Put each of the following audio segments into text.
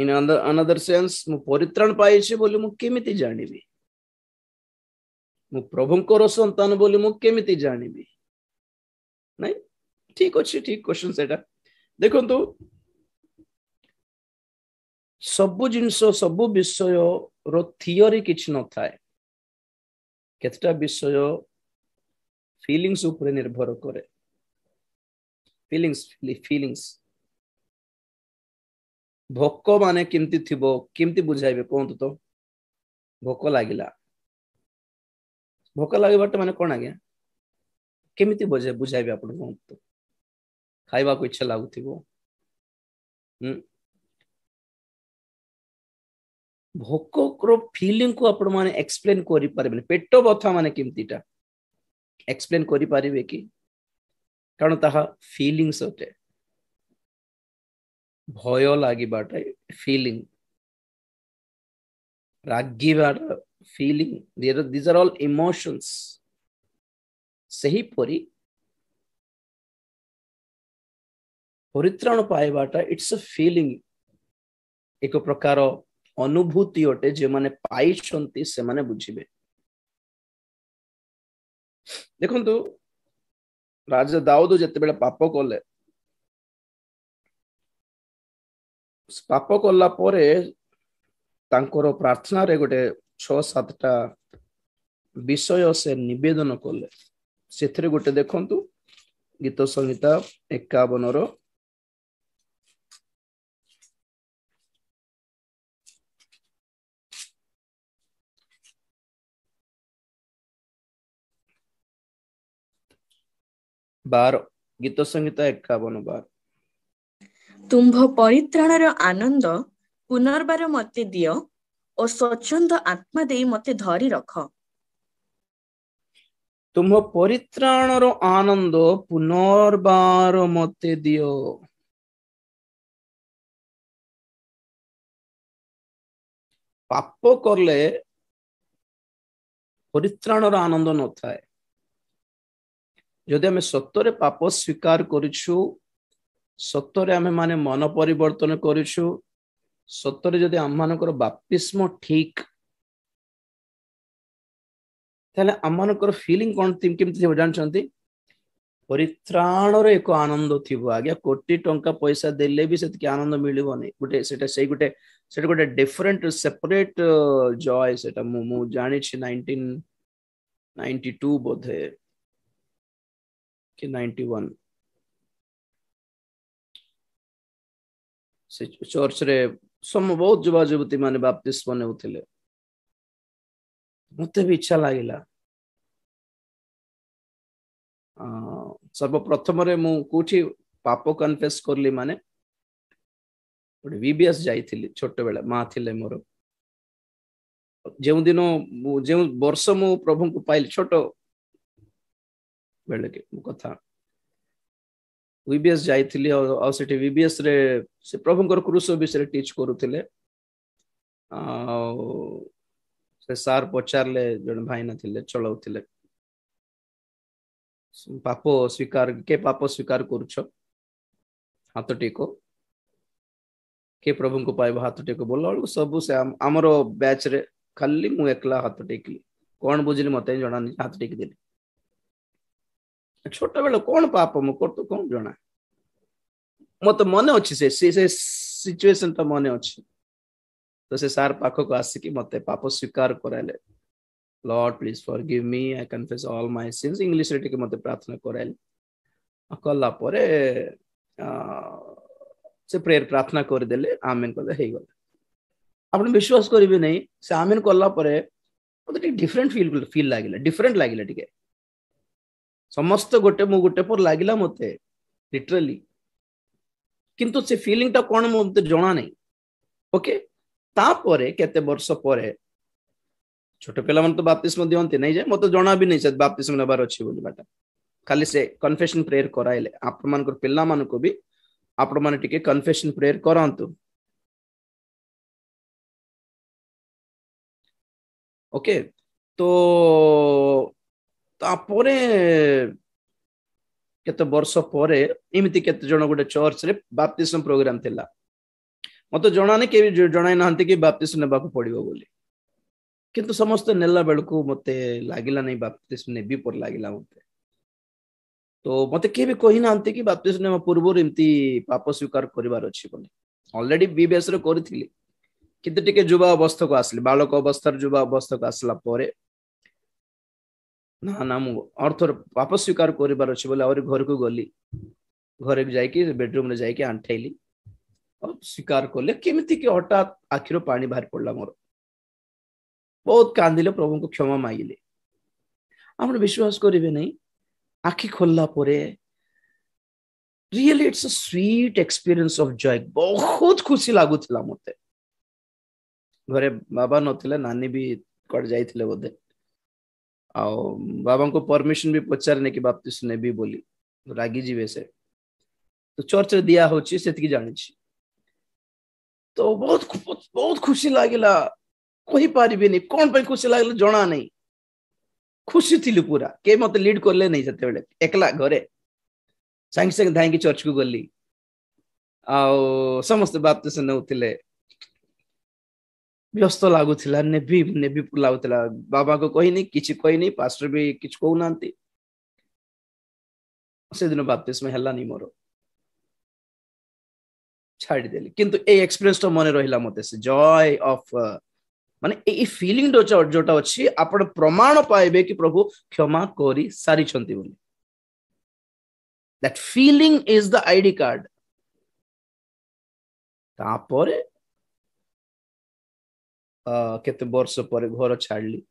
In another sense मु परित्राण पाइछि बोली मु केमिति जानिबी मु प्रभुंकर संतान बोली मु केमिति जानिबी नहीं ठीक अछि ठीक क्वेश्चन सेटा देखंतु सबु जिंस सबु विषय रो थियोरी किछ न थाए केतटा विषय फीलिंग्स ऊपर निर्भर करे फीलिंग्स भोक माने केमती थिबो केमती बुझाइबे कोंतु तो भोक लागिला भोक लागबाट माने कोन आज्ञा केमिति बुझाइबे आपण कोंतु खाइबा को इच्छा लागुथिबो भोक रो फीलिंग को आपण माने एक्सप्लेन करि परबे पेट बथा माने केमतीटा एक्सप्लेन करि परिबे कि कारण ताहा फीलिंग्स होते भय लागिबाटा फीलिंग रागिबाटा feeling these are all emotions सही परी परित्राण पाइबाटा इट्स अ फीलिंग एक प्रकार अनुभूति अटे जे माने पाई छंती से माने बुझिबे देखंतु राजा दाऊद जते बेला पाप कले पाप कला परे तांकर प्रार्थना रे गोटे 6-7 टा विषय से निवेदन कले सेथरे गोटे देखंतु गीत संहिता 51 रो 12 गीत संहिता 51:12 तुम्भ परित्राणर आनंद पुनर्बार मते दियो और स्वच्छंद आत्मा दे मते धरी रख तुम्भ परित्राणर आनंद पुनर्बार मते दियो पाप करले परित्राणर आनंद न थाए जदि आम सत्तरे पाप स्वीकार करिछु सत्तरे आमे माने मन परिवर्तन करिछु सत्तरे जदि आम मानकर बाप्तिस्म ठीक ताले आम मानकर फीलिंग कोन केमति हो जानछंती परित्राणर एक आनंद थिबो आज्ञा कोटी टंका पैसा देले भी सेत के आनंद मिलिबो नै गुटे सेटा गोटे डिफरेंट सेपरेट जॉय सेटा मु जानि छी 1992 बोधे कि 91 से चर्च रे सम बहुत युवा युवती माने बाप्तिस्म नेउथिले मते भी इच्छा लागिला सर्वप्रथम रे मु कोठी पाप कन्फेस करली माने गोटे वीबीएस जाइथिली छोट बेला माँ थिले मोर जेउ दिन जेउ वर्ष मु प्रभु को पाइल छोट बेले के कथा वीबीएस जाइथिली आ सेठी वीबीएस रे से प्रभुंकर क्रूस विषय टीच करूथिले से सार पचारले जन भाई ना थिले चलाउथिले पाप स्वीकार करूछ हाथ टेको के प्रभु को पाइब हाथ टेको बोल सब से आमर बैच रे खाली मु एकला हाथ टेकली कौन बुझिली मते जना हाथ टेकी देली छोट बेला कौन पाप मु करतो कौन जना मत मन अच्छी से सिचुएशन तो मन अच्छी तो से सार पाख को आसिकी मते पाप स्वीकार Karale Lord please forgive me I confess all my since English रे टिके मते प्रार्थना कराले कला परे से प्रेयर प्रार्थना कर देले आमेन कर हे गला आपण विश्वास करिवे नहीं से आमेन कला परे मते डिफरेंट फील लागिला डिफरेंट लागिला टिके समस्त गोटे मु गोटे पर लागिला मते लिटरली किंतु से फीलिंग ता कोन मते जणा नहीं ओके ता परे केते वर्ष परे छोट पिला मन तो बाप्तिस्म दियंती नहीं जे मते जणा भी नहीं से बाप्तिस्म नबार अछि बोली बाटा खाली से कन्फेशन प्रेयर कराइले आप मान को पिला मान को भी आप माने टिके कन्फेशन प्रेयर करंतु ओके तो तापरे केते वर्ष परे एमिति केते जण गोटे चर्च रे बाप्तिस्म प्रोग्राम थिला मत जना नहीं के जणाई ना कि बाप्तिस्म नेबाक पड़ो बोली किंतु समस्त नेला बेलू मते लागिला नहीं बाप्तिस्म नेबी पर लागिला मते तो मते के भी कही ना कि बाप्तिस्म नेबा पूर्व एमती पाप स्वीकार करिवार अछि बोली ऑलरेडी बीबीएस रे करथिली किंतु टिके युवा अवस्था को आसली बालक अवस्था युवा अवस्था को आसला परे ना ना मु अर्थ पाप स्वीकार करिवार अछि बोले और घर को गली घर जाइकी बेडरूम रे जाइकी आंठैली और स्वीकार कले केमिति कि हठात आखिर पानी बाहर पड़ला मोर बहुत कांदिले प्रभु को क्षमा मांगिले आपण विश्वास करिवे नहीं आखि खोलला परे really it's a sweet experience of Joy बहुत खुशी लागुथिला मते घरे बाबा नथिले नानी भी कड जाइथिले बोधे आ बाबा को परमिशन भी पचारने की बाप्तिस्म नेबी बोली रागी जीवे से तो चर्च रे दिया होची सेति की जानि छी तो बहुत खुशी लागिला कही पारिबे नहीं कोन पे खुशी लागिला जणा नहीं खुशी थिली पूरा के मते लीड करले नहीं सेते बेले एकला घरे संग संग धाई की चर्च को गली आ समस्त बाप्तिस्म नेउथिले व्यस्त लागुथिला नेबी नेबी लागुथिला बाबा को कही नहीं किछि कही नहीं पास्टर भी किछ कहू नांती से दिन बाप्तिस्म हल्ला नहीं मोर छाड़ी देली किंतु ए एक्सपीरियंस तो मने रहिला मते से जॉय ऑफ माने ए फीलिंग जोटा अछि आपण प्रमाण पाइबे कि प्रभु क्षमा करी सारी छंती बोली that feeling is the ID card तापरे केते वर्ष पर घर छाड़ली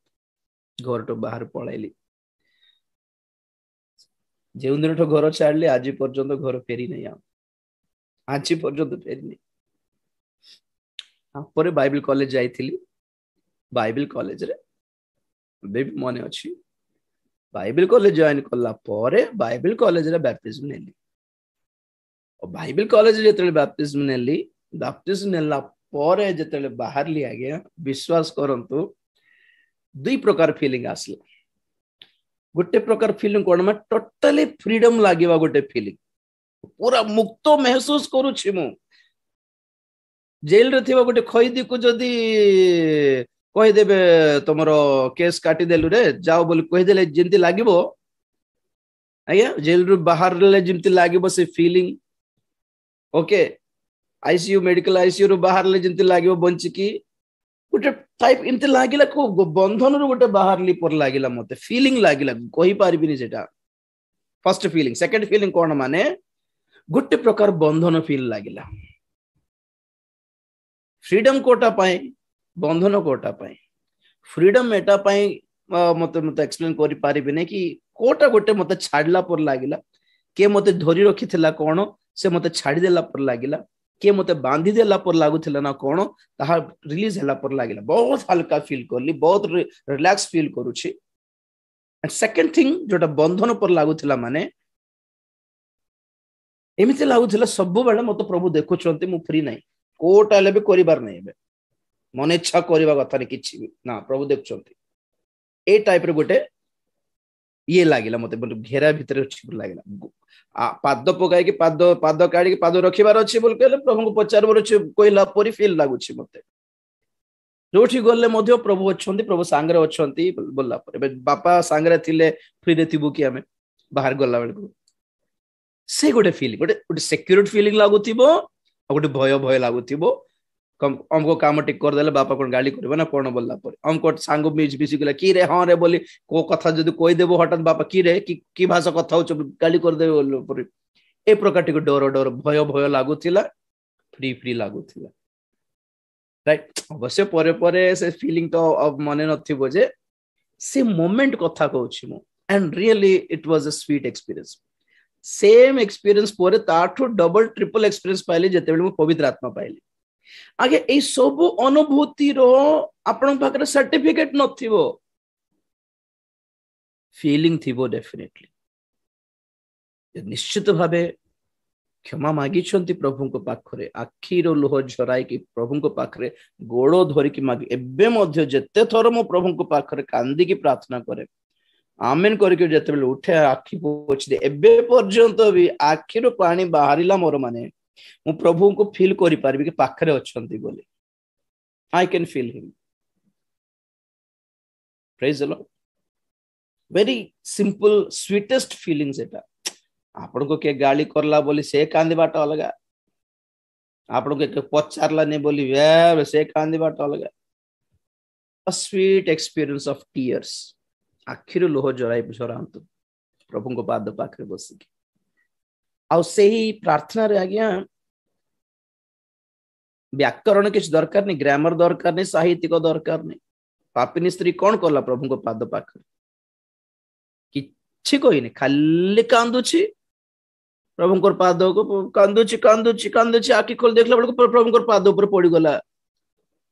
घर तो बाहर पळाइली जे दिन तो घर छाड़ली आज पर्यंत घर फेरी नहीं आज पर्यंत फेरी नहीं पर बाइबल कॉलेज जाइथिली बाइबल कॉलेज रे बे मने अछि बाइबल कॉलेज जॉइन करला परे बाइबल कॉलेज रे बैप्टिज्म नेली और बाइबल कॉलेज रे जेतले बैप्टिज्म नेला परे जेतले बाहर लिया गया विश्वास करंतु दुई प्रकार फीलिंग आसला गोटे प्रकार फीलिंग कोन में टोटली फ्रीडम लागिवा गोटे फीलिंग पूरा मुक्त महसूस करूछि मु जेल रे थिबा गोटे खैदी को जदी कहि देबे तमरो केस काटी देलु रे जाओ बोली कहि देले जिंती लागिबो आया जेल रो बाहर ले जिंती लागिबो से feeling okay ICU medical ICU रो बाहर ले जिंती लागिबो बंची की गोटे टाइप इनते लागिला को बंधन रो गोटे बाहर ली पर लागिला मते फीलिंग लागिला कहि पारिबिनी सेटा फर्स्ट फीलिंग सेकंड फीलिंग कोन माने गोटे प्रकार बंधन फील लागिला फ्रीडम कोटा पाए बंधन कोटा पाए फ्रीडम एटा पाए मते मते एक्सप्लेन करि पारिबे नै कि कोटा गोटे मते छाडला पर लागिला के मते धरि रखिथिला कोन से मते छाडी देला पर लागिला के मते बांधी देला पर लागुथिला ना कोन ताहा रिलीज होला पर लागिला बहुत हल्का फील करली बहुत रिलैक्स फील करूछि एंड सेकंड थिंग जोटा बंधन पर लागुथिला माने एमिति लागुथिला सब बेले मते प्रभु देखुछंती मु फ्री नै कोटा ले भी करिबार नै एबे मन इच्छा करवा कथा नहीं किछि ना प्रभु देखुछंती ए टाइप रे गोटे ये लागिला मते घेरा भितर लागिला पाद पकाई कि पाद काढी कि पाद रखिबार अछि बोल कहले प्रभु को पचारबर अछि कोइला परि फील लागुछि मते जोठी गले मध्य प्रभु अछंती प्रभु सांगरे अछंती बोलला पर एबे बापा सांगरे थिले फ्री रे थिबु कि हमें बाहर गला बेल को से गोटे फीलिंग गोटे सिक्योरिटी फीलिंग लागुथिबो गोटे भय भय लागुथिबो हमको काम टिक कर देले बापा कोन गाली करबे ना कोन बोलला पर हमको सांग मिज बिसी गला की रे हां रे बोली को कथा जदी कोइ देबो हठात बापा की रे की भाषा कथा हो गाली कर देबे बोल पर ए प्रकार टिक डर डर भय भय लागुथिला फ्री फ्री लागुथिला राइट अवश्य परे परे से फीलिंग तो अब मने नथिबो जे से मोमेंट कथा कहउछि मु and really it was a sweet experience same experience परे ताठो डबल ट्रिपल एक्सपीरियंस पाइले जते बेले मु पवित्र आत्मा पाइली आगे ए सब अनुभूति रो आपण पाखरे सर्टिफिकेट नथिबो फीलिंग थिबो डेफिनेटली निश्चित भावे क्षमा मागी छंती प्रभु को पाखरे आखिरो लोह झराई कि प्रभु को पाखरे गोड़ो धरि कि मागी एबे मध्य जते थर मो प्रभु को पाखरे कांदी की प्रार्थना करे आमेन करके जते बेले उठे आखि पोछि दे एबे पर्यंत भी आखिरो पानी बाहरिला मोर माने मु प्रभु को फील करि पारबी कि पाखरे अछंती बोली I can feel him praise the Lord very simple sweetest feelings एटा आपण को के गाली करला बोली से कांदी बाट अलगा आपण को के पचारला ने बोली वे से कांदी बाट अलगा a sweet experience of tears आखिर लोह जराई झरांतु प्रभु को पाद पाखरे बसिकी आ सही प्रार्थना रे आज्ञा व्याकरण किछ दरकार नहीं ग्रामर दरकार नहीं साहित्यिक दरकार नहीं पापिनी स्त्री कौन करला प्रभु को पाद पाखरे किछि कोई नहीं खाली कांदुछि प्रभु को पाद को कांदुछि कांदुछि कांदुछि आखि खोल देखला बेलको प्रभु को पाद ऊपर पड़ी गला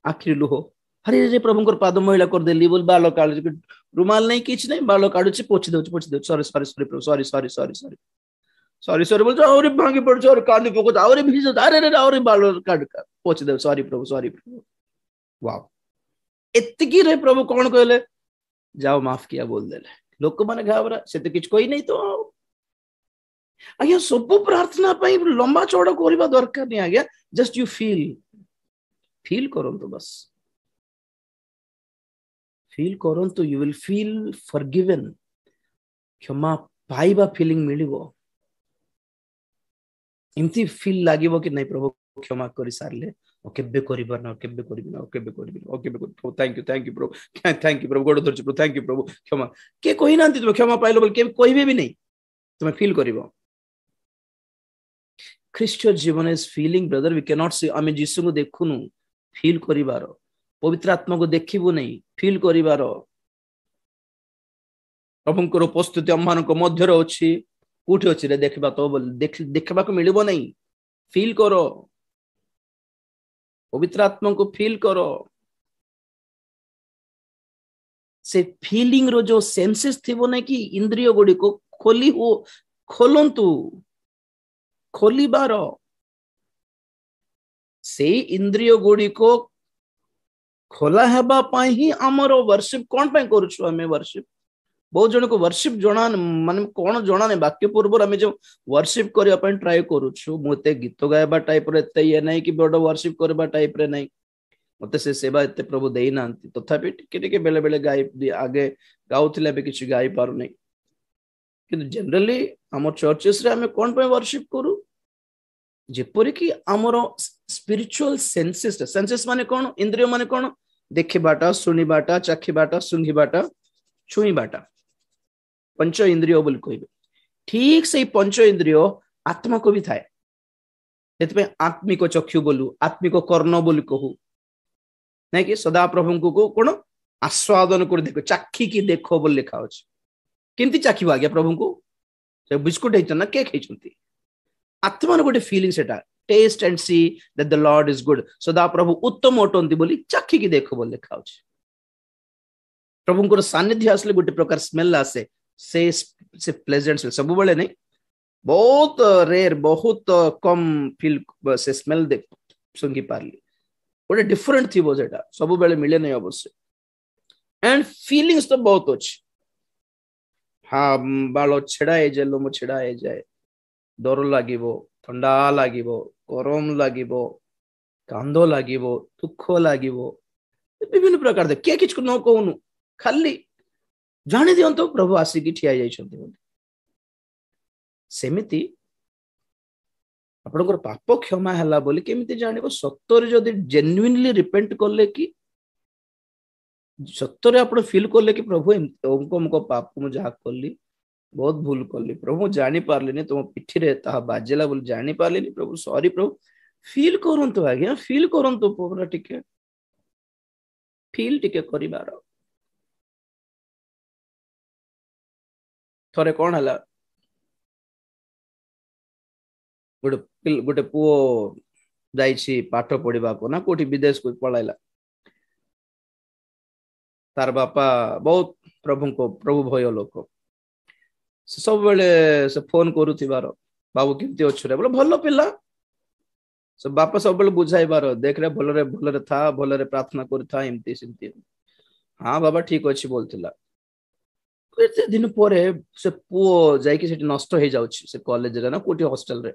आखिर लोह अरे रे प्रभु को पाद महिला कर देली बोल बाल काढ रुमाल नहीं किछ नहीं बाल काढुछि पोछि दउ सॉरी सॉरी सॉरी प्रभु sorry sorry sorry sorry sorry sorry बोल और भांगी पड़ और कांदी पको और भीज अरे रे और बाल काढ पोछि दउ सॉरी प्रभु वाओ एतिकी रे प्रभु कौन कहले जाओ माफ किया बोल देले लोक माने घाबरा से तो किछ कोई नहीं तो आज्ञा सब प्रार्थना पाई लंबा चौड़ा करबा दरकार नहीं आज्ञा जस्ट यू फील करंतु बस फील करंतु यू विल फील फॉरगिवन क्षमा पाइबा फीलिंग मिलिबो इमती फील लागिबो कि नहीं प्रभु क्षमा करि सारले ओ केबे करिबा ना केबे करिबि ना केबे करिबि ना केबे करिबि थैंक यू प्रभु गोड धरछि प्रभु थैंक यू प्रभु क्षमा के कहि नांती तुम क्षमा पाइलो बोल के कहिबे भी नहीं तुम फील करिबो क्रिश्चियन जीवन is feeling brother we can not see आमे जीसु को देखुनु फील करिवार पवित्र आत्मा को देखिबो नहीं फील करिवार प्रभुंकर उपस्थिति अम्मान को मध्य रे अछि कोठी अछि रे देखबा तो बोल देखबा को मिलिबो नहीं फील करो पवित्र आत्मा को फील करो से फीलिंग रो जो सेंसेस थिबो नहीं कि इंद्रिय गुडी को खोली हो खोलंतु खोलिबार से इंद्रिय गुडी को खोला हेबा पाई ही हमर वर्शिप कोन पे करूछु हमें वर्शिप बहुत जन को वर्शिप जणा माने कोन जणा ने वाक्य पूर्व हमें जो वर्शिप करिया पे ट्राई करूछु मोते गीत गायबा टाइप रे एते ये नहीं कि बड़ वर्शिप करबा टाइप रे नहीं मते से सेवा एते प्रभु देई नांती तथापि टिके टिके बेले बेले गाय आगे गाउथिले बे किछ गाय पारु नहीं किंतु जनरली हमर चर्चेस रे हमें कोन पे वर्शिप करू जेपरि कि हमर स्पिरिचुअल सेंसेस माने कोन इंद्रिय माने कोन देखिबाटा सुनिबाटा चाखिबाटा सुंघिबाटा छुईबाटा पंच इंद्रिय बोल कहबे ठीक से पंच इंद्रिय आत्मा को भी थाए एतपे आत्मिक चक्षु बोलू आत्मिक कर्ण बोली कहू नहीं कि सदा प्रभु को कोन आस्वादन कर देखो चाखी की देखो बोल लिखा अछि केमती चाखिबा गया प्रभु को से बिस्कुट हेचन ना केक हेचंती आत्मा न गोटे फीलिंग सेटा taste and see that the Lord is good सदा प्रभु उत्तम अटंती बोली चाखी की देखो बोल लिखा अछि प्रभु को सानिध्य आसले गोटे प्रकार स्मेल आसे से प्लेजेंट स्मेल सब बेले नहीं बहुत रेयर बहुत कम फील से स्मेल दे सुंगी पारली गोटे डिफरेंट थी सेटा सब बेले मिले नहीं अवश्य एंड फीलिंग्स तो बहुत अच्छी हाँ बाल छेड़ा जाए लोम छेड़ा जाए डर लागिबो ठंडा लागिबो गरम लागिबो कांद लागिबो दुख लागिबो विभिन्न प्रकार दे के किछ न कहूनु खाली जानी दियंतो प्रभु आसिकी ठिया जाइछन्ति बोली सेमिति आपनकर पाप क्षमा हला बोली केमिति जानिबो सत्तर जदी जेन्युइनली रिपेंट करले कि सत्तर आपण फील करले कि प्रभु हमको पाप मु जहा करली बहुत भूल करली प्रभु जानी पारलिनी तुम पिठी रे ता बाजेला बोली जानी पारलिनी प्रभु सॉरी प्रभु फील करंतु आज्ञा फील करंतु पूरा टिके फील टिके करिबार थरे कोन हला गोटे पुओ जाइछि पाठ पढ़िबा को ना कोठी विदेश को पळाइला तार बापा बहुत प्रभु भय लोक सब बेले से फोन करूथिबार बाबू केमती अच्छे बोले भल पिला सब बापा सब बेले बुझाइबार देख रे भलरे था भलरे प्रार्थना करथा एमती सेमती हाँ बाबा ठीक अच्छी बोलथिला एते दिन परे से पुओ जाई कि सेठी नष्ट हे जाउछि से कॉलेज रे ना कोठी हॉस्टल रे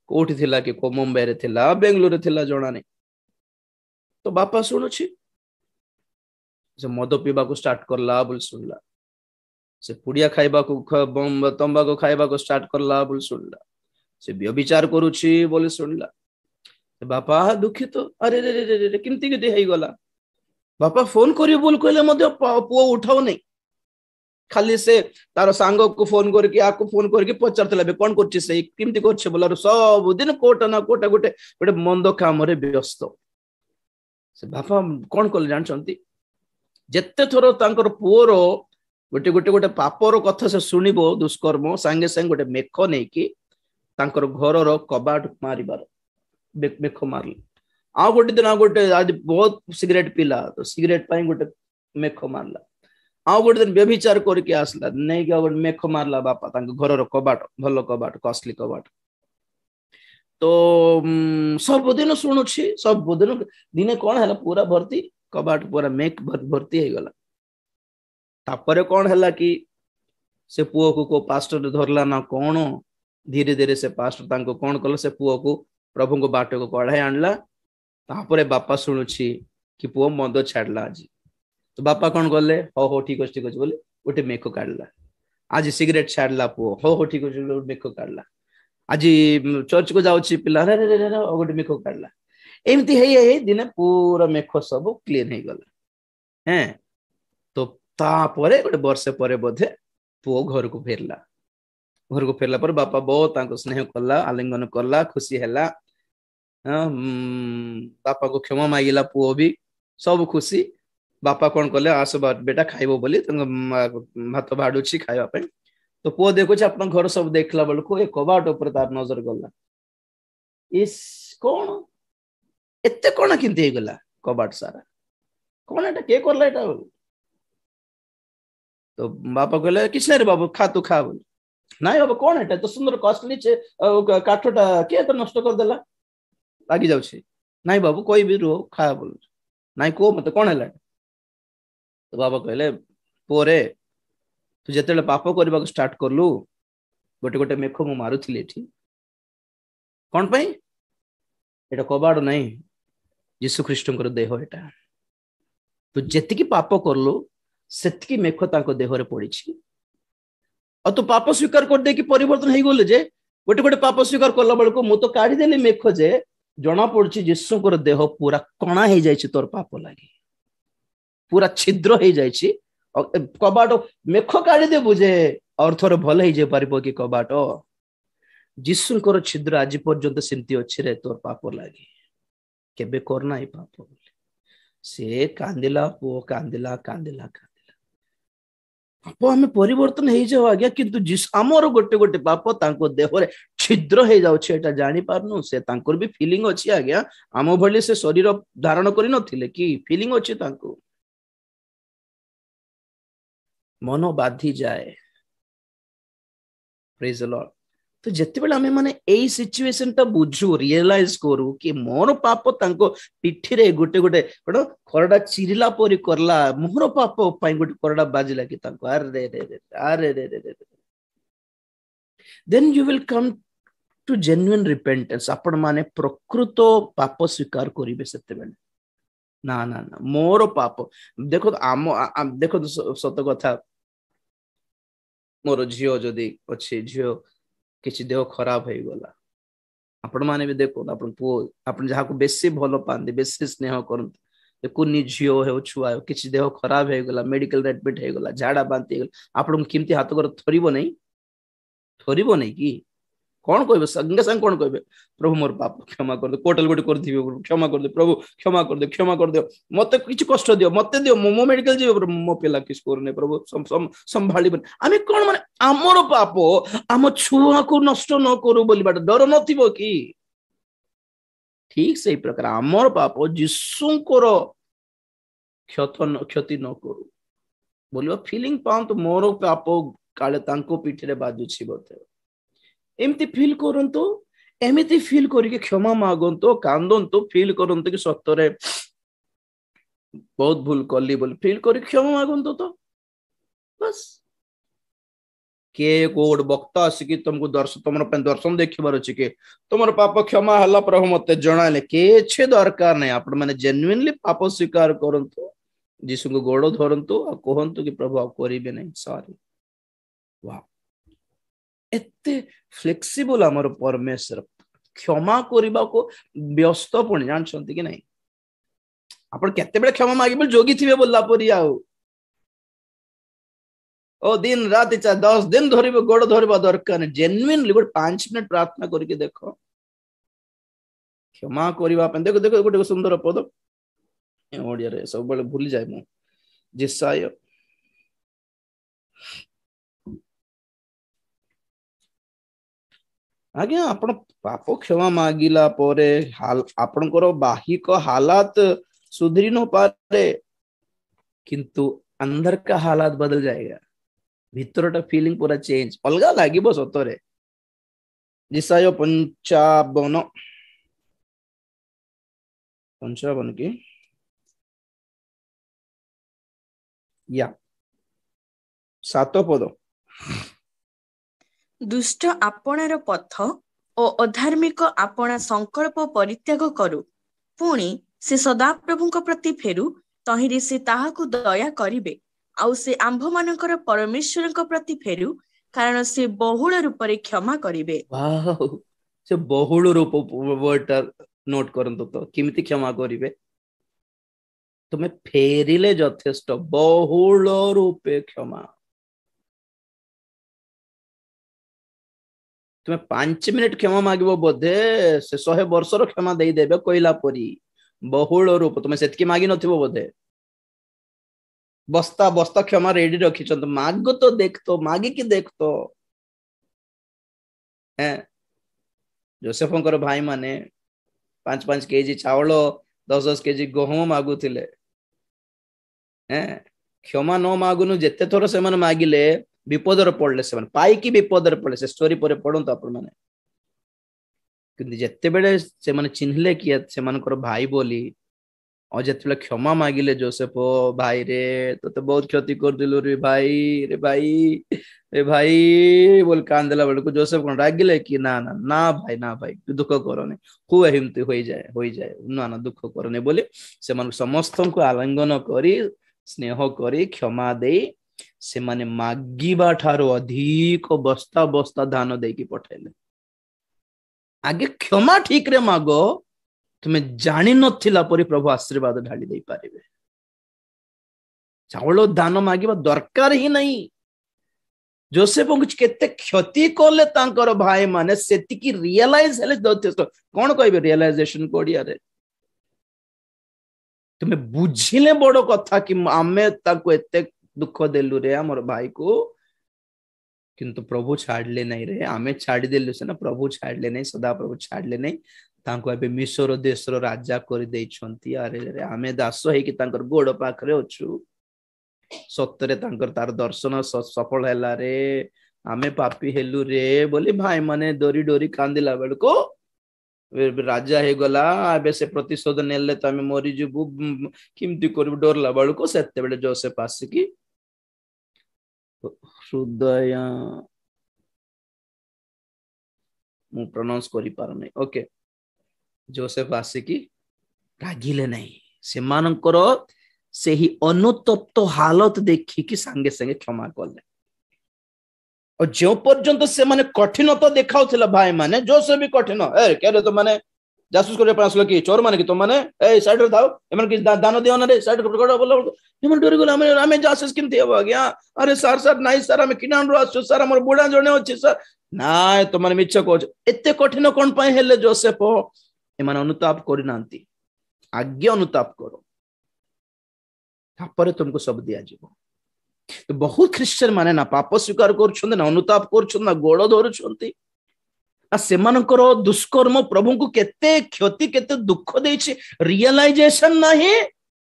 कोठी थिला कि को मुंबई रे थिला बेंगलुरु रे थिला जणा नहीं तो बापा सुनुछि से मद पीवा को स्टार्ट करला बोल सुनला से पुड़िया खाइबा को तंबाकू खाइबा को स्टार्ट करला बोल सुनला से व्यभिचार करूछि बोल सुनला बापा दुखित तो अरे रे रे रे किमती के हेई गला बापा फोन करियो बोल कहले मध्य पुओ उठाओ नहीं खाली से तार सांग को फोन करके आको फोन करके पचारतला बे कोन करछि से किमती करछ बोलार सब दिन कोटा ना कोटा गोटे गोटे मंद काम रे व्यस्त से बापा कोन कल जानछंती जेते थोर तांकर पुओर गोटे गोटे गोटे पापर कथा से सुनिबो दुष्कर्म संगे संगे गोटे मेख नै कि तांकर घर रो कबाट मारिबार मेख मारली आ गोटे दिन आ गोटे आज बहुत सिगरेट पीला तो सिगरेट पाई गोटे मेख मारला आ गोटे दिन व्यभिचार करके आसला नहीं कि गोटे मेख मारला बापा तांकर घर रो कबाट भलो कबाट कॉस्टली कबाट तो सब दिन सुनुछि सब दिन दिने कोन हला पूरा भर्ती कबाट पूरा मेक भर्ती है गला तापरे कौन हला कि से पुओ को पास्टर धरला ना कौन धीरे धीरे से पास्टर तांको कौन कल से पुओ को प्रभु को बाट को कढ़ाई आणला तापरे बापा सुनुछि कि पुओ मद छाड़ला आज तो बापा कौन गले हो ठीक अछि बोले गोटे मेको काढला आज सिगरेट छाड़ला पुओ हो ठीक अछि मेको काढला आज चर्च को जाउछि पिला रे रे रे गोटे मेको काढला एमती हे दिन पूरा मेखो सब क्लीन हो गला हैं तो तापरे गोटे वर्ष पर बोधे पुओ घर को फेरला पर बापा बहुत तांको स्नेह कला आलिंगन कला खुशी हैला बापा को क्षमा मांगिला पुओ भी सब खुशी बापा कौन कले आस बेटा खाइबो बोली भात बाड़ुछि खाइबा पे तो पुओ देखुछि अपन घर सब देखला बेलको ए कबाट ऊपर तार नजर गला इस कौन एते कौन किंती हे गला कबाट सारा कौन एटा के करला एटा तो बापा कहले किछ नहीं रे बाबू खा तू खा बोल नहीं बाबा कौन एटा तो सुंदर कॉस्टली काठटा के तो नष्ट कर देला लागी जाउछि नहीं बाबू कोई भी रो खा बोल नहीं को मत कौन हैला तो बाबा कहले पोरे तू जेतेले पाप करबा स्टार्ट करलु गोटे गोटे मेख मु मारुथिले एठी कौन पई एटा कबाड़ नहीं यीशु ख्रीष्टंकर देह एटा तू जेतिकी पाप करलु सेतिकी मेख तांको देह रे पड़िछि और तू पाप स्वीकार कर दे कि परिवर्तन हे गोले जे गोटे गोटे पाप स्वीकार करला बेलको मु तो काढी देली मेख जे जना पड़छि यीशुकर देह पूरा कणा हे जाइछि तोर पाप लागि पूरा छिद्र हे जाइछि कबाट मेख काढी दे बुझे और थोर भल हे जे पारिबो कि कबाट यीशुकर छिद्र आज पर्यंत सेमती अछि रे तोर पाप लागि केबे करना ही पाप से कांदिला पो कांदिला कांदिला कांदिला पाप हमें परिवर्तन हे जाओ आज्ञा किंतु जिस हमर गोटे गोटे पाप तांको देह रे छिद्र हे जाउ छै एटा जानि पारनु से तांकर भी फीलिंग अछि आज्ञा आम भली से शरीर धारण करि नथिले कि फीलिंग अछि तांको मन बाधी जाए प्रेज द लॉर्ड तो जिते बेले आमे माने एई सिचुएशन ता बुझू रियलाइज करू कि मोर पाप तांको पिठी रे गोटे गोटे कोन खरडा चिरिला परी करला मोर पाप पई गोटे खरडा बाजिला कि तांको अरे रे रे अरे रे रे then you will come to genuine repentance आपण माने प्रकृत पाप स्वीकार करिवे सेते बेले ना ना ना मोर पाप देखो आम देखो सत कथा मोर झियो जदी अछि झियो किसी देह खराब हो गला आपण माने भी देखो आपण पु आपण जहा को बेसी भलो पांदे बेसी स्नेह करते कुनी झियो हे छुआ किसी देह खराब हो गला मेडिकल एडमिट हो गला झाड़ा बांती हो गला आपण किमती हाथ कर थरिबो नहीं कि कौन कहबे संगे संग कौन कहबे प्रभु मोर पाप क्षमा कर दे पोर्टल गोटे कर दिबे क्षमा कर दे प्रभु क्षमा कर दे मते किछ कष्ट दियो मते दियो मो मेडिकल जीव मो पेला किस करने प्रभु संभाली बन आमे कोन माने हमर पाप हम छुआ को नष्ट न करू बोली बात डर नथिबो कि ठीक से प्रकार हमर पाप यीशुकर क्षति न करू बोलिबा फीलिंग पाउं तो मोर पाप काले तांको पीठी रे बाजू छी बोते एमती फील करंतु एमिति फील करके क्षमा मागंतु कांदंतु फील करंतु कि सत्तरे बहुत भूल कली बोल फील कर क्षमा मागंतु तो बस के कोड वक्ता आसिक तुमको दर्शन तुम दर्शन देखिबार अछि के तुमर पाप क्षमा हल्ला प्रभु मते जणाले के दरकार नहीं आपण माने जेन्युइनली पाप स्वीकार करंतु जीसु को गोड़ धरंतु आ कहंतु कि प्रभु आप करिबे नहीं सॉरी वाह एते फ्लेक्सिबल हमर परमेश्वर क्षमा करबा को व्यस्त पुणी जानछंती कि नहीं आपण केते बेले क्षमा मागिबे जोगी थिबे बोलला परी आउ ओ दिन रात 10 दिन धरिबे गोड़ धरिबा दरकार जेन्युइनली गोटे 5 मिनिट प्रार्थना करके देखो क्षमा करबा पे देखो देखो गोटे सुंदर पद ओडिया रे सब बेले भूली जाय मु जिसाय आज्ञा आपण पाप क्षमा मागिला परे आपणकर बाहिक हालात सुधरी न पारे किंतु अंदर का हालात बदल जाएगा भीतर फीलिंग पूरा चेंज अलग लगे सतरे जिसाय 55 की या 7 पद दुष्ट आपणार पथ ओ अधार्मिक आपणा संकल्प परित्याग करू पुणी से सदाप्रभुଙ୍କ प्रति फेरु तहिरे से ताहाकु दया करिवे आउ से आंभ मानकर परमेश्वरଙ୍କ प्रति फेरु कारण से बहुल रूप रे क्षमा करिवे वाह से बहुल रूप वर्ड नोट करंतु तो किमिति क्षमा करिवे तुम्हें फेरिले यथेष्ट बहुल रूपे क्षमा तुम्हें 5 मिनिट क्षमा मागिबो बोधे से 100 वर्षर क्षमा देई देबे कोइला परी बहुल रूप तुम्हें सेतकी मागी नथिबो बोधे बस्ता बस्ता क्षमा रेडी रखी माग तो देख तो मागी की देख तो हैं जोसेफंकर भाई माने 5-5 केजी चावल 10-10 केजी गहम मागुथिले हैं क्षमा न मागुनु जेते थोर से मन मागिले विपदर पड़ले से पाई की विपदर पड़ले से स्टोरी पर पढ़ंतु आपण माने किंतु जेते बेले से माने चिन्हले कि से मानकर भाई बोली और जिते क्षमा मागिले जोसेफ भाई रे तो बहुत क्षति कर दिलु रे भाई बोल कांदला बेल को जोसेफ कौन रागिले कि ना ना ना भाई तू दुख करने हुए हिमती हो जाए ना ना दुख करने बोली से मन समस्त को आलिंगन करी स्नेह करी क्षमा दे से माने मागिबा ठारो अधिक बस्ता बस्ता धान देकी पठेले आगे क्षमा ठीक रे मागो तुम्हें जानी नथिला परी प्रभु आशीर्वाद ढाली दे पारिबे चावल दान मागिबा दरकार ही नहीं जोसेफ केते क्षति करले तांकर भाई माने सेति की रियलाइज हेले दथेस्ट कोन कहबे रियलाइजेशन कोडिया रे तुम्हें बुझिले बड़ कथा कि आमे ताको एते दुख देलु रे हमर भाई को किंतु प्रभु छाड़ले नहीं रे आमे छाड़ी देलु से ना प्रभु छाड़ले नहीं सदा प्रभु छाड़ले नहीं तांको एबे मिस्र देशर राजा कर देइछंती अरे रे आमे दास हे कि तांकर गोड़ पाखरे अछु सत्तरे तांकर तार दर्शन सफल हैला रे आमे पापी हेलु रे बोली भाई माने डोरी डोरी कांदिला बेलको राजा हे गला एबे से प्रतिशोध नेले त आमे मरि जबु किमती करबु डरला बेलको सेते बेले जोसेफ आसिकी हृदय मु प्रोनाउंस करि पार नै ओके जोसेफ आसिकी रागिले नहीं से मानकर से ही अनुतप्त हालत देखी कि संगे संगे क्षमा कले और जो पर्यंत से माने कठिनता देखाउथिला भाई माने जोसेफ भी कठिन ए केरे तो माने जासूस करे पासलो कि चोर माने कि तो माने ए साइड रे थाओ एमन कि दान दियो ना रे साइड कर गडा बोल एमन डोरी गोला हमें जासूस किमते हो गया अरे सर नहीं सर हमें किनान रो आसु सर हमर बुढ़ा जणे अछि सर ना तो माने मिछ को एते कठिन कोन पय हेले जोसेफ एमान अनुताप करि नांती आज्ञा अनुताप करो तापर तुमको सब दिया जीवो तो बहुत क्रिश्चियन माने ना पाप स्वीकार करछन ना अनुताप करछन ना गोड़ धरुछंती आ सेमानकर दुष्कर्म प्रभु को केते क्षति केते दुख देछि रियलाइजेशन नाही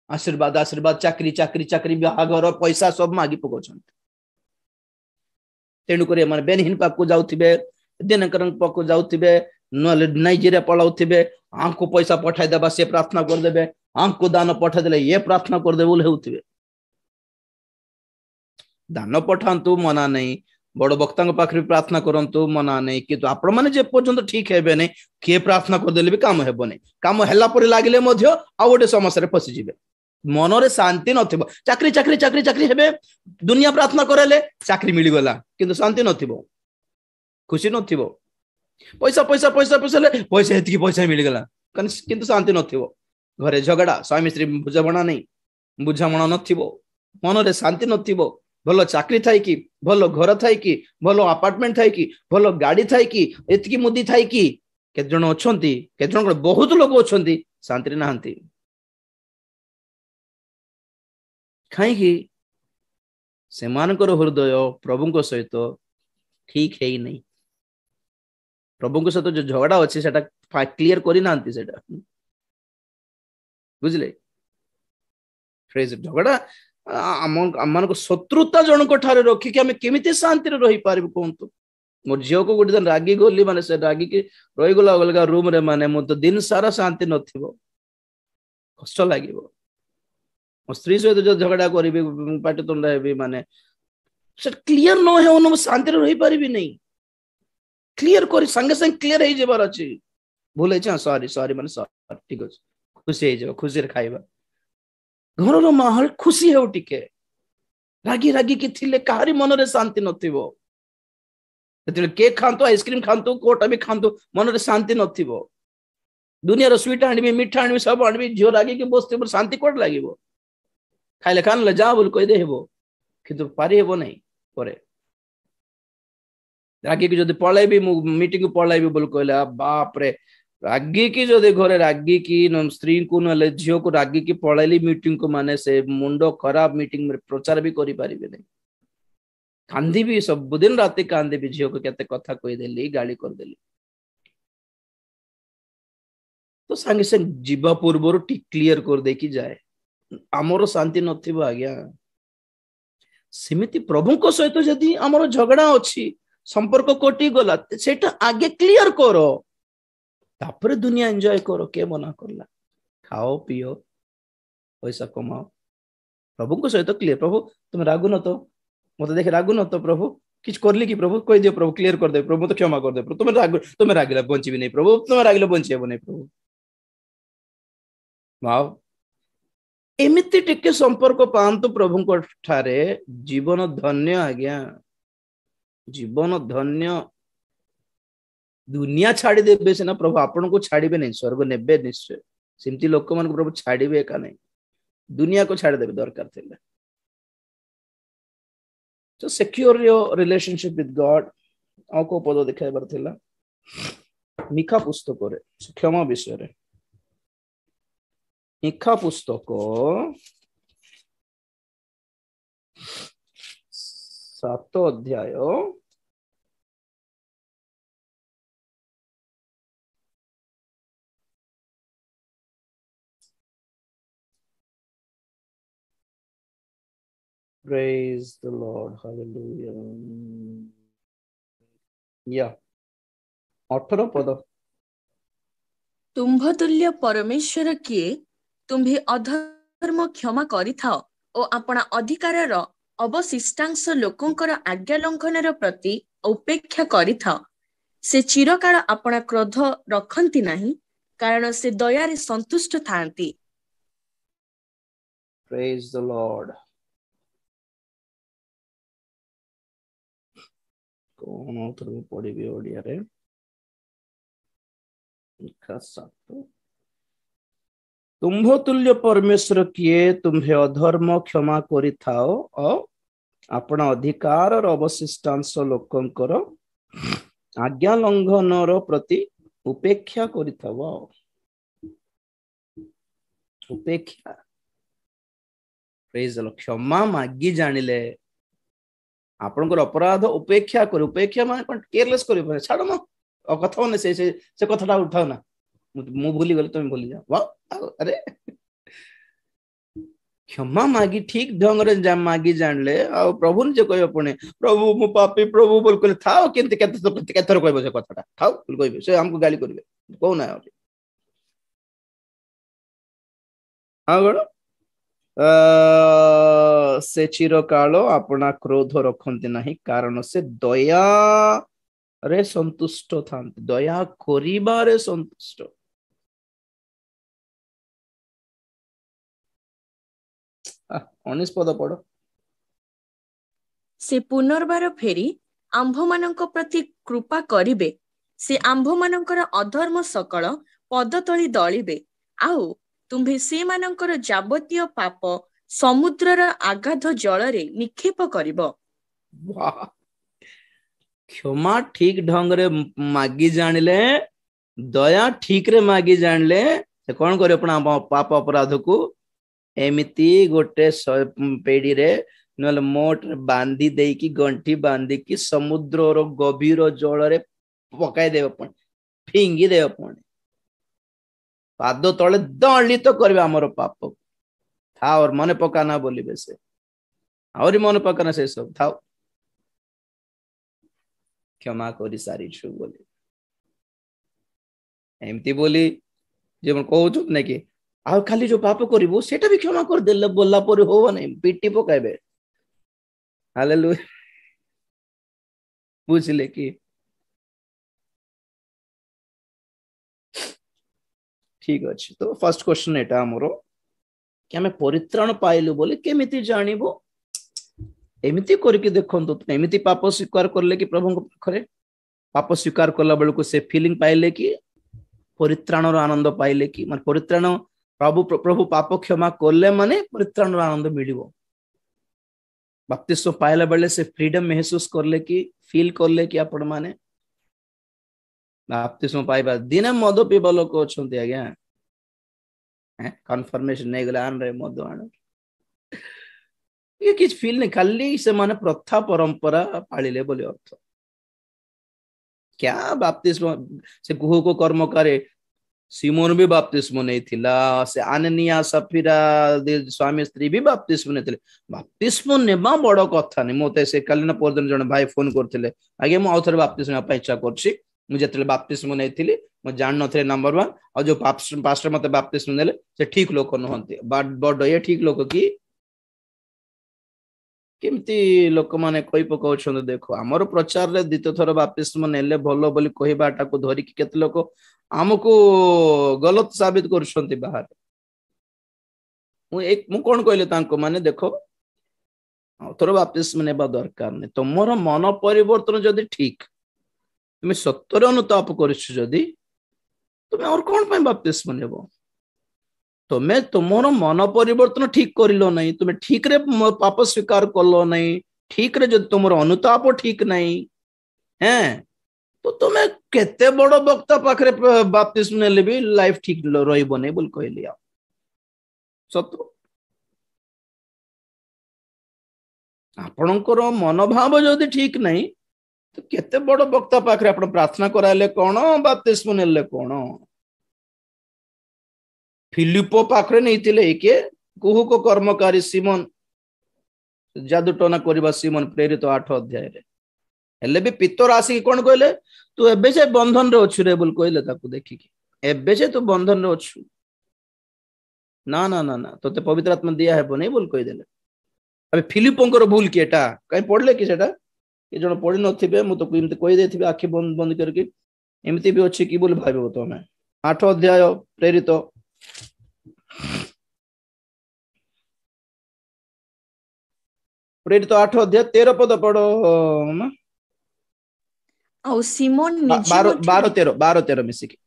आशीर्वाद आशीर्वाद चाकरी चाकरी चाकरी घर पैसा सब मागी पकोछन तेणु करे माने बेनहिन पाक जाउथिबे दिनकरन पाक जाउथिबे नले नाइजीरिया पलाउथिबे आंको पैसा पठाई देबा से प्रार्थना कर देबे आंको दान पठा देले ये प्रार्थना कर दे बोले होउथिबे दान पठांतु मना नहीं बड़ वक्ता पाखे प्रार्थना करंतु मना नहीं कि आपण मैंने जे पर्यंत ठीक हेबे नहीं किए प्रार्थना करदेले भी काम हेबो नहीं काम हैला पर लागिले मध्य आ गोटे समस्या रे फसी जिवे मनरे शांति नथिबो चाकरी चाकरी चाकरी चाकरी हेबे दुनिया प्रार्थना करेले चाकरी मिली गला किंतु शांति नथिबो खुशी नथिबो पैसा पैसा पैसा पैसा ले पैसा हेतकी पैसा मिली गला किंतु शांति नथिबो घरे झगड़ा स्वामी स्त्री बुझामणा नहीं बुझामणा नथिबो मनरे शांति नथिबो भलो चाकरी थाई कि भलो घर थाई कि भलो अपार्टमेंट थाई कि भलो गाड़ी थाई कि एतकी मुदी थाई कि केत जण अछंती केत जण बहुत लोग अछंती शांति नाहंती कहीं से हृदय प्रभु सहित ठीक है ही नहीं प्रभु सहित जो झगड़ा अच्छे से क्लियर करना बुझले झगड़ा आम शत्रुता जनक ठारे रखिक आम केमी शांति रही पारू कहतु मोर झील को गोटे दिन रागी गली माने से रागी की रहीगला अलग रूम रे माने मो तो दिन सारा शांति नथिबो कष्ट लागिबो मो स्त्री सहित जो झगड़ा करी पाटितुंड हेबी माने से क्लियर न हे उन शांति रही पारिबी नहीं क्लियर करी संगे संगे क्लियर हे जेबार अछि भूल छै सॉरी सॉरी माने सॉरी ठीक अछि खुशी हे जेबा खुशी रे खाइबा घर रो माहौल खुशी हे टिके रागी रागी की थिले काहारी मन रे शांति नथिबो एतले केक खांतो आइसक्रीम खांतो कोटा भी खांतो मन रे शांति नथिबो दुनिया रो स्वीट आनबी मीठा आनबी सब आनबी झियो रागी के बसते पर शांति कोड लागिबो खाइले खान ले जा बोल कहि दे हेबो किंतु पारी हेबो नहीं परे रागी की जदि पळाइबी मीटिंग पळाइबी बोल कहला बाप रे रागी की जदि घरे रागी की स्त्री को नले झियो को रागी की पळाइली मीटिंग को माने से मुंडो खराब मीटिंग में प्रचार भी करि पारिबे नहीं कांदी भी सब दिन रात कांदी भी झियो को केते कथा कहि देली गाली कर देली तो संगे संग जीवा पूर्व क्लियर कर दे कि जाए आमर शांति नथिबो आज्ञा सेमिति प्रभु को सहित जदि आमर झगड़ा अछि संपर्क कोटी गला सेटा आगे क्लियर करो तापर दुनिया एंजॉय करो के मना करला खाओ पियो पैसा कमाओ प्रभु को सहित क्लियर प्रभु तुम रागु न तो मत देखे रागु न तो प्रभु किछ करली कि प्रभु कहि दियो प्रभु क्लियर कर दे प्रभु तो क्षमा कर दे प्रभु तुम रागिला बंची नहीं प्रभु तुम रागिला बंची नहीं प्रभु वाओ एमिति टिके संपर्क पांतु प्रभु को ठारे जीवन धन्य आज्ञा जीवन धन्य दुनिया छाड़ी देबे से ना प्रभु आपण को छाड़ीबे नहीं स्वर्ग नेबे निश्चय सिमती लोक मन को प्रभु छाड़ीबे का नहीं दुनिया को छाड़ देबे दरकार थिला तो secure your relationship with God आ को पद देखाइबार थिला मिका पुस्तक रे क्षमा विषय रे मिका पुस्तक 7 अध्याय Praise the Lord. Hallelujah. Yeah. 18 पद तुम्भ तुल्य परमेश्वर किए तुम्भे अधर्म क्षमा करिथाओ ओ अपना अधिकारर अवशिष्टांश लोकंकर आज्ञा लंघनर प्रति उपेक्षा करिथाओ से चिरकाल अपना क्रोध रखंती नहीं कारण से दयारे संतुष्ट थांती Praise the Lord. कौन उतर पड़ी भी ओडिया रे तुम्भ तुल्य परमेश्वर किए तुम्हे अधर्म क्षमा करिथाओ और अपना अधिकार अवशिष्टांश लोकंकर आज्ञा लंघनर प्रति उपेक्षा करिथाओ उपेक्षा प्रेज द लॉर्ड क्षमा मागी जानिले आपनकर अपराध उपेक्षा कर उपेक्षा माने केयरलेस कर छाड़ म कथा ने से कथाटा उठाओ ना मु भूली गली तुम भूली जाओ अरे क्षमा मागी ठीक ढंग रे मागी जानले आ प्रभु ने जे कहियो पुणे प्रभु मु पापी प्रभु बोल कहले थाओ केते केथर कहबो से कथाटा थाओ बोल कहबे से हमको गाली करबे को ना हां गण से चिरकाल अपना क्रोध रखते नहीं कारण से दया रे संतुष्ट था दया करिबारे संतुष्ट 19 पद पढ़ से पुनर्बार फेरी आंभ मानक प्रति कृपा करिबे से आंभ मानकर अधर्म सकल पद तली दलिबे आउ तुम्भे से मानकर जाबतीय पाप समुद्रर आगाध जलरे निक्षेप करिबो वाह क्षमा ठीक ढंग रे मागी जानिले दया ठीक रे मागी जानिले से कौन करे अपना पाप अपराध को एमिति गोटे पेड़ी रे नल मोट बांधी दे की गंठी बांधी की समुद्र और गभीर जल रे पकाई देव पण फिंगी देव पण पाद तले दलित करबे हमर पाप था और मन पकाना बोलिबे से और मन पकाना से सब था क्षमा करी सारी छु बोली एमती बोली जे मन कहू छु नै कि आ खाली जो पाप करिवो सेटा भी क्षमा कर देले बोलला पर हो नै पिटी पकाइबे हालेलुया बुझले कि ठीक अछि तो फर्स्ट क्वेश्चन एटा हमरो कि हमें परित्राण पाइलु बोले केमिति जानिबो एमिति करके देखंतु एमिति पाप स्वीकार करले कि प्रभु पाखरे पाप स्वीकार करला बेलको से फीलिंग पाइले कि परित्राण रो आनंद पाइले कि माने परित्राण प्रभु पाप क्षमा करले माने परित्राण रो आनंद मिलिबो बपतिस्म पाइला बेले से फ्रीडम महसूस करले कि फील करले कि आपण माने बपतिस्म पाइबा दिन मद पीबा लोक अछंती आज्ञा कन्फर्मेशन नै गला आन रे मद आन ये किछ फील नहीं खाली से माने प्रथा परंपरा पालिले बोले अर्थ क्या बपतिस्म से गुह को कर्म करे सिमोन भी बपतिस्म नहीं थिला से आननिया सफीरा स्वामी स्त्री भी बपतिस्म नहीं थिले बपतिस्म नेबा बड़ कथा नहीं मोते से कालिना परदिन जण भाई फोन करथिले आगे मु आउथरे बपतिस्म अपा इच्छा करछि मु जेतले बपतिस्म नहीं थिली मु जान नथले नंबर 1 और जो पास्टर मते बपतिस्म नेले से ठीक लोक नहंती बड ये ठीक लोक की केमती लोक माने कहि पकाउछन देखो हमर प्रचार रे द्वितीय थर बपतिस्म नेले भलो बोली कहिबाटा को धरि कि केते लोक हमको गलत साबित करछंती बाहर मु कोन कहले तांको माने देखो थर बपतिस्म नेबा दरकार नै तमरो मन परिवर्तन जदी ठीक तुम सत्तर अनुताप करछ जदी तुम और कोन पय बपतिस्म नेबो तुम्हें तुमर मन परिवर्तन ठीक करलो नहीं तुम्हें ठीक रे पाप स्वीकार करलो नहीं ठीक रे जो तुमर अनुताप ठीक नहीं हैं तो तुम्हें केते बड़ वक्ता पाखरे बपतिस्म नेले भी लाइफ ठीक रहइबो नै बोल कहलिया सत्य आपणकर मनोभाव जदि ठीक नहीं तो केते बड़ वक्ता पाखरे आपण प्रार्थना कराइले कोन बपतिस्म नेले कोन फिलिपो पाखरे नहीं थिले के कुहु को कर्मकारी सिमोन जादू टोना करबा सिमोन प्रेरित 8 अध्याय रे हेले भी पितर आसी कोन कहले तू एबे जे बंधन रे अछु रे बोल कहले ताकू देखि कि एबे जे तू बंधन रे अछु ना ना ना ना तोते पवित्र आत्मा दिया हेबो नै बोल कहि देले अबे फिलिपोंकर भूल कि एटा कहीं पढ़ले कि सेटा कि जण पढ़ी नथिबे मु तो इमते कहि देथिबे आखि बंद बंद करके एमती भी अछि कि बोल भाबिबो तमे 8 अध्याय प्रेरित प्रेरित 8 अध्याय 13 पद पढ़ो मामा औ सिमोन निजे 12-13 मिसिकी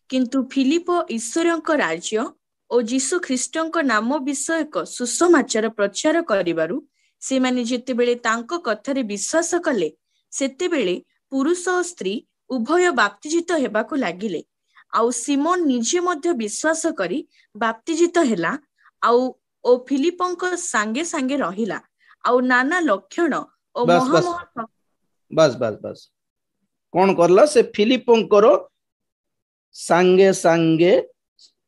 किंतु फिलिपो ईश्वरक राज्य और जीसु ख्रीष्टक नाम विषयक सुसमाचार प्रचार करिबारु से माने जेते बेले तांको कथारे विश्वास कले सेते बेले पुरुष और स्त्री उभय बाप्तिजित हेबाकु लागिले आउ सिमोन निजे मध्य विश्वास करी बाप्तिजित हेला आउ ओ फिलिपंक संगे संगे रहिला आउ नाना लक्षण ओ महामहा बस कौन करला से फिलिपंकर संगे संगे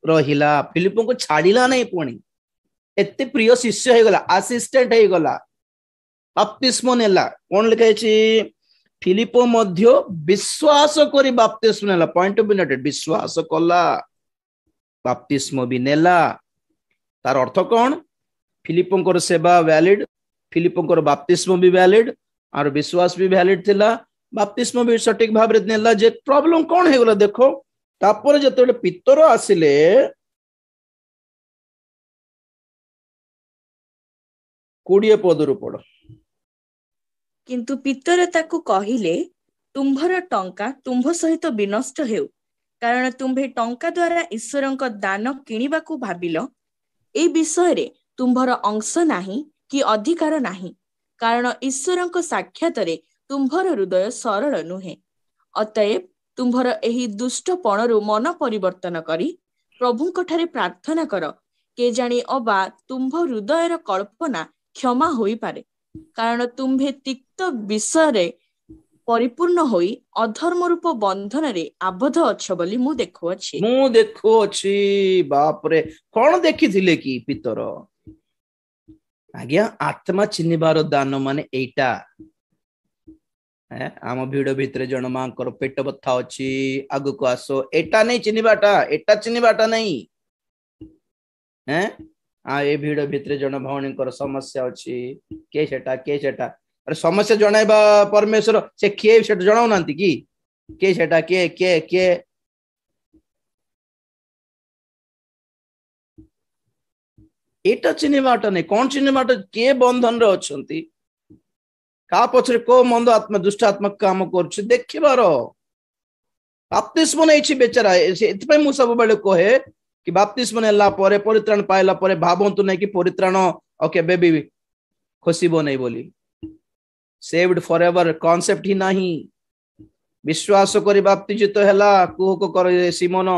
रहिला फिलिपंको छाड़िला नहीं पुणी एते प्रिय शिष्य हे गला असिस्टेंट हे गला बपतिस्म नेला कोन लिखै छी फिलिपो मध्य विश्वास करी बपतिस्म नेला पॉइंट ऑफ बी नोटेड विश्वास कला बपतिस्म भी नेला तार अर्थ कौन फिलिपोंकर सेवा वैलिड फिलिपोंकर बाप्तिस्म भी वैलिड और विश्वास भी वैलिड थिला बाप्तिस्म भी सटीक भाव रे नेला जे प्रॉब्लम कौन हे गला देखो तापर जते पितर आसिले 20 पदरु पड़ किंतु पितर ताकू कहिले तुम्भर टंका तुम्भ सहित विनष्ट हेउ कारण तुम्भे टंका द्वारा ईश्वरंक दान किनिबाकू भाबिलो ए विषय रे तुम्भर अंश नाही कि अधिकार नाही कारण ईश्वरंक साक्षातरे तुम्भर हृदय सरल नुहे अतएव तुम्भर एही दुष्टपणरु मन परिवर्तन करी प्रभुंक ठारे प्रार्थना कर के जानी अबा तुम्भ हृदयर कल्पना क्षमा होई पारे कारण तुम्भे तिक्त विषय परिपूर्ण होई अधर्म रूप बंधन रे आबद्ध अच्छ बोली मु देखुअछि बाप रे कौन देखिथिले कि पितर आज्ञा आत्मा चिन्हिबार दान माने एटा आम भिड़ भितर जन मांकर पेट बथा अच्छी आगु को आसो एटा नहीं चिन्हिबाटा नहीं ए भिड़ भितर जन भौणी समस्या अच्छी के सेटा अरे समस्या जणाइबा परमेश्वर से किए सेटा जणाउ नांती कि के सेटा के एटा चिन्हिबाटा नहीं कौन चिन्हिबाटा के बंधन रे अछंती का पछरे को मंद आत्मा दुष्ट आत्मा काम करछ देखिबार बाप्तिस्म नहीं बेचारा एथपै मु सब बेले कहे कि बाप्तिस्म नेला परे परित्राण पाइला परे भावंतु नहीं कि परित्राण ओके बेबी खोसिबो नहीं बोली सेव्ड फॉरएवर कांसेप्ट ही नहीं विश्वास करी बाप्तिजित हैला कुहक कर सिमोन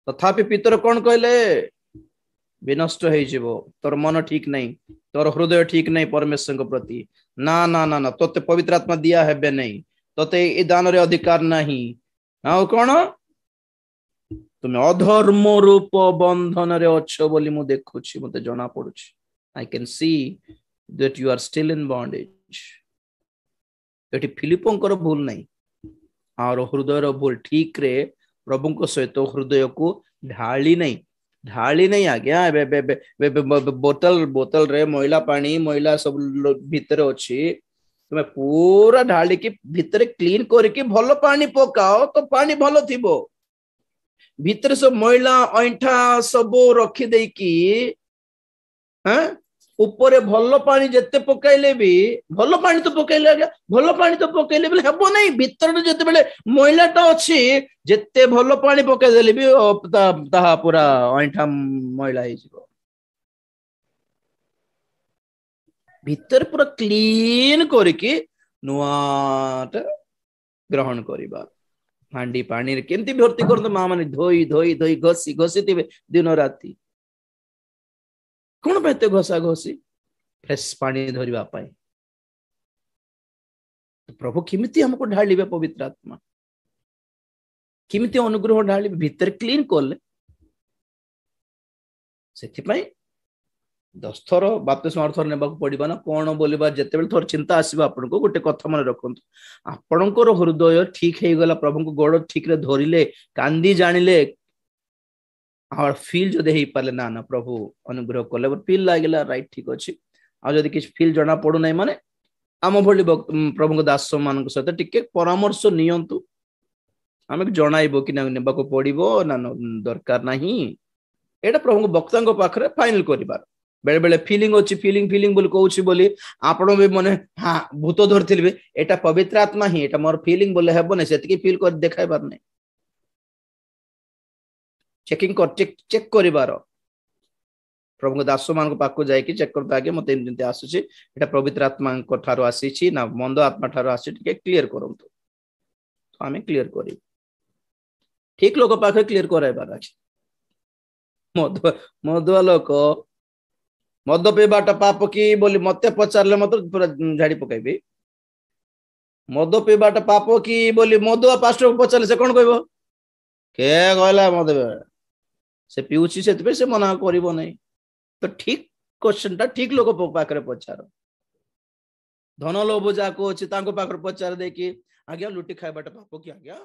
तथापि पितर कौन कहले विनष्ट हो तोर मन ठीक नहीं तोर हृदय ठीक नहीं परमेश्वर के प्रति ना ना ना ना तोते पवित्र आत्मा दिया है नहीं तोते ए दान रे अधिकार नहीं आ कौन तुम अधर्म रूप बंधन रे अच्छो बोली मु देखुछि मते जना पडुछि I can see that you are still in bondage एटी फिलिपोंकर भूल नहीं और हृदय रो भूल ठीक रे प्रभु को सहित हृदय को ढाली नहीं आज्ञा बोतल रे मैला पानी मैला सब भीतर अच्छी तुम्हें पूरा ढाली की भीतर क्लीन करके भल पानी पकाओ तो पानी भल थिबो भीतर सब मैला ऐंठा सब रखी दे कि ऊपर भल पानी जिते पकाइले भी भल पानी तो पकाइले भल पानी तो पकाइले बेले हेबो नहीं भीतर जते बेले मैलाटा अछि जिते भल पानी पकाइ देले भी ताहा पूरा ऐंठा मैला हे जिवो भीतर पूरा क्लीन करके नुआटा ग्रहण करिबा हांडी पानी रे केमती भर्ती करतो मां माने धोई धोई धोई घसी घसी दिबे दिन राती कौन पे घसा घसी फ्रेश पानी धरवा पाए प्रभु किमिति हमको ढालिबे पवित्र आत्मा किमिति अनुग्रह ढालिबे भीतर क्लीन करले सेथिपाई 10 थर बाप्तिस्म 8 थर नेबाक पड़िबा ना कोन बोलिबा जते बेल थोर चिंता आसीबा आपनको गोटे कथा मन रखंतु आपनकर हृदय ठीक हे गला प्रभु को गोड़ ठीक रे धरिले कांदी जानिले और फील जो दे पारे ना ना प्रभु अनुग्रह कले फील लागला राइट ठीक अच्छी आ जदि किछ फील जना पड़ू नहीं माने आम भली प्रभु दास मान सहित टिके परामर्श नियंतु आम जणाइबो कि नेबा को पड़िबो ना दरकार नहीं एटा प्रभु भक्तांग पाखरे फाइनल करिबार बेले बेले फीलिंग अच्छी फीलिंग बोली कहूछि बोली आपण भी मने हां भूत धरथिलबे एटा पवित्र आत्मा ही एटा मोर फीलिंग बोले हेबो नै सेति फील कर देखाइ बार नै चेकिंग कर चेक करिबार प्रभु दास मान पाक जाए कि चेक करता आगे मते एमती आसुछि एटा पवित्र आत्मा को ठारो आसीछि ना मंद आत्मा ठारो आसी टिके क्लियर करंतु तो आमे क्लियर करी ठीक लोक पाखे क्लियर कराइबार अछि मधुआ लोक मद पीबाटा पाप की बोली मते पचारले मत पूरा झाड़ी पकाइबे मद पीबाटा पाप की बोली मधुआ पास्टर को पचारले से कोन कहबो के कहला मद से पिउछि से मना करिवो नहीं तो ठीक क्वेश्चन टा ठीक लोक पाखरे पचार धन लोभ जाको अछि तांको पाखरे पचार दे कि आज्ञा लुटी खाइबाटा पाप की आज्ञा